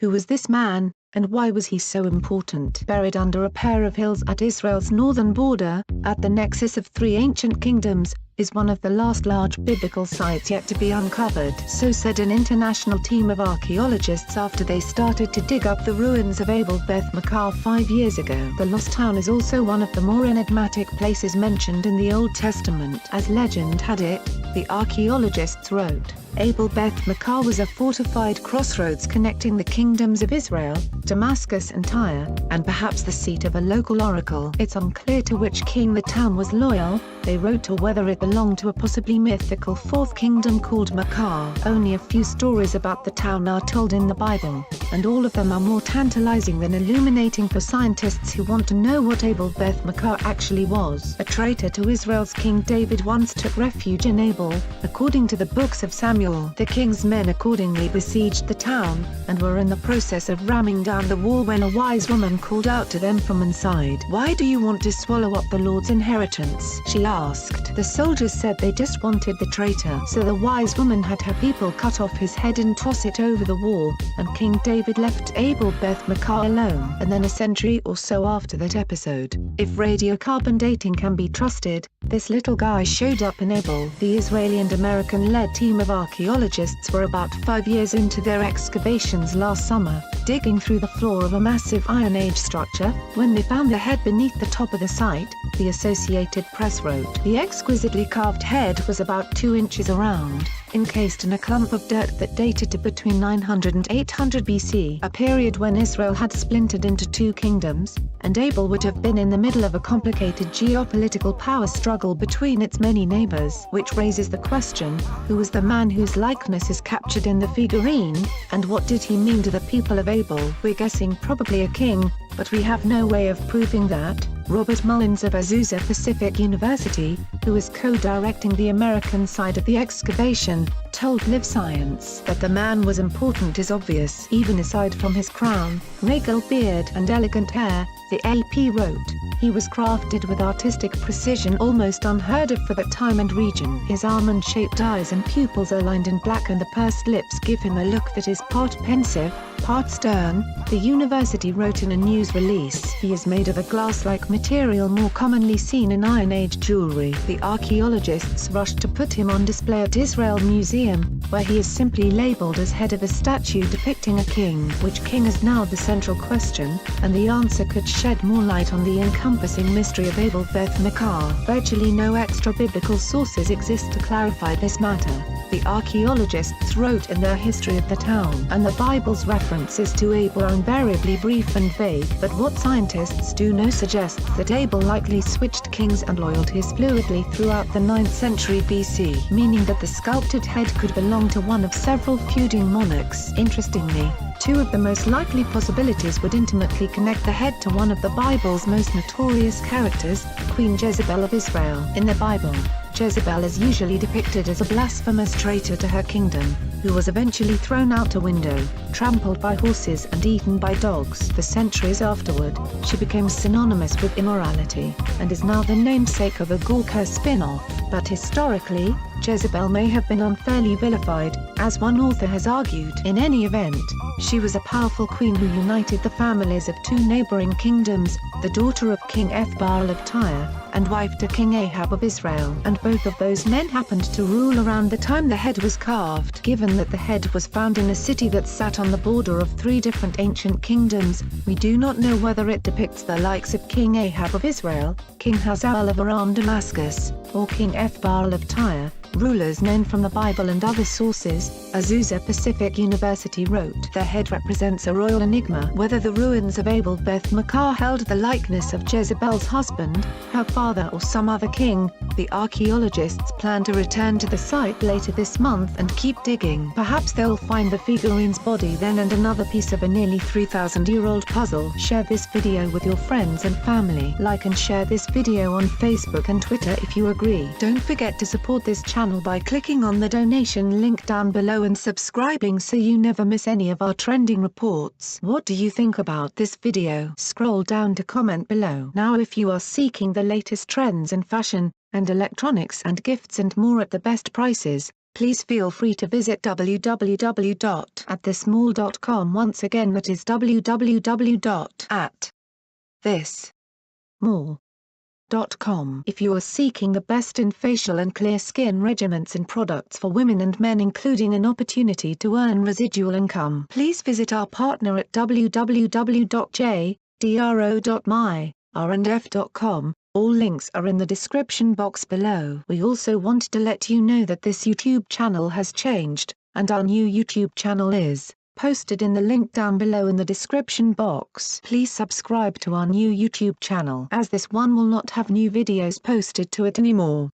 Who was this man, and why was he so important? Buried under a pair of hills at Israel's northern border, at the nexus of three ancient kingdoms, is one of the last large biblical sites yet to be uncovered. So said an international team of archaeologists after they started to dig up the ruins of Abel Beth Makkah 5 years ago. The lost town is also one of the more enigmatic places mentioned in the Old Testament. As legend had it, the archaeologists wrote, Abel Beth Makkah was a fortified crossroads connecting the kingdoms of Israel, Damascus and Tyre, and perhaps the seat of a local oracle. It's unclear to which king the town was loyal, they wrote, or whether it belonged to a possibly mythical fourth kingdom called Makkah. Only a few stories about the town are told in the Bible, and all of them are more tantalizing than illuminating for scientists who want to know what Abel Beth Makkah actually was. A traitor to Israel's King David once took refuge in Abel, according to the books of Samuel. The king's men accordingly besieged the town, and were in the process of ramming down the wall when a wise woman called out to them from inside. "Why do you want to swallow up the Lord's inheritance?" she asked. The soldiers said they just wanted the traitor. So the wise woman had her people cut off his head and toss it over the wall, and King David left Abel Beth Makkah alone. And then a century or so after that episode, if radiocarbon dating can be trusted, this little guy showed up in Abel. The Israeli and American-led team of archaeologists were about 5 years into their excavations last summer, digging through the floor of a massive Iron Age structure, when they found the head beneath the top of the site, the Associated Press wrote. The exquisitely carved head was about 2 inches around, encased in a clump of dirt that dated to between 900 and 800 BC, a period when Israel had splintered into 2 kingdoms, and Abel would have been in the middle of a complicated geopolitical power struggle between its many neighbors. Which raises the question, who was the man whose likeness is captured in the figurine, and what did he mean to the people of Abel? We're guessing probably a king, but we have no way of proving that. Robert Mullins of Azusa Pacific University, who is co-directing the American side of the excavation, told Live Science that the man was important is obvious. Even aside from his crown, regal beard and elegant hair, the AP wrote, he was crafted with artistic precision almost unheard of for that time and region. His almond-shaped eyes and pupils are lined in black and the pursed lips give him a look that is part pensive, part stern, the university wrote in a news release. He is made of a glass-like material more commonly seen in Iron Age jewelry. The archaeologists rushed to put him on display at Israel Museum, where he is simply labeled as head of a statue depicting a king. Which king is now the central question, and the answer could shed more light on the encompassing mystery of Abel Beth Makkah. Virtually no extra biblical sources exist to clarify this matter. The archaeologists wrote in their history of the town, and the Bible's references to Abel are invariably brief and vague. But what scientists do know suggests that Abel likely switched kings and loyalties fluidly throughout the 9th century BC, meaning that the sculpted head could belong to one of several feuding monarchs. Interestingly, 2 of the most likely possibilities would intimately connect the head to one of the Bible's most notorious characters, Queen Jezebel of Israel. In the Bible, Jezebel is usually depicted as a blasphemous traitor to her kingdom, who was eventually thrown out a window, trampled by horses and eaten by dogs. For centuries afterward, she became synonymous with immorality, and is now the namesake of a Gawker spin-off. But historically, Jezebel may have been unfairly vilified, as one author has argued. In any event, she was a powerful queen who united the families of 2 neighboring kingdoms, the daughter of King Ethbaal of Tyre, and wife to King Ahab of Israel. And both of those men happened to rule around the time the head was carved. Given that the head was found in a city that sat on the border of 3 different ancient kingdoms, we do not know whether it depicts the likes of King Ahab of Israel, King Hazael of Aram Damascus, or King Ethbaal of Tyre, rulers known from the Bible and other sources. Azusa Pacific University wrote, the head represents a royal enigma. Whether the ruins of Abel Beth Makkah held the likeness of Jezebel's husband, her father or some other king, the archaeologists plan to return to the site later this month and keep digging. Perhaps they'll find the figurine's body then and another piece of a nearly 3,000-year-old puzzle. Share this video with your friends and family. Like and share this video on Facebook and Twitter if you agree. Don't forget to support this channel by clicking on the donation link down below and subscribing so you never miss any of our trending reports. What do you think about this video? Scroll down to comment below. Now if you are seeking the latest trends in fashion, and electronics and gifts and more at the best prices, Please feel free to visit www.atthismall.com once again, that is www.atthismall.com. If you are seeking the best in facial and clear skin regimens and products for women and men, including an opportunity to earn residual income, please visit our partner at www.jdro.my/r&f.com. All links are in the description box below. We also want to let you know that this YouTube channel has changed, and our new YouTube channel is posted in the link down below in the description box. Please subscribe to our new YouTube channel, as this one will not have new videos posted to it anymore.